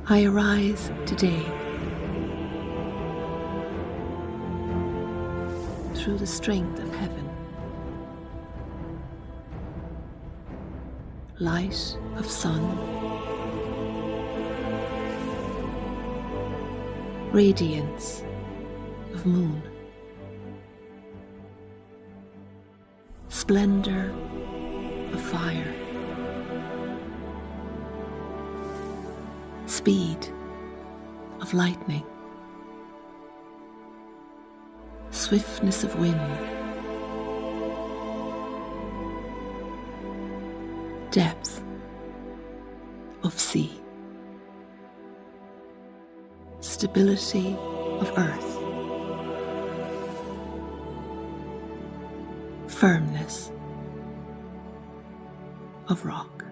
I arise today through the strength of heaven, light of sun, radiance of moon, splendor of fire, speed of lightning, swiftness of wind, depth of sea, stability of earth, firmness of rock.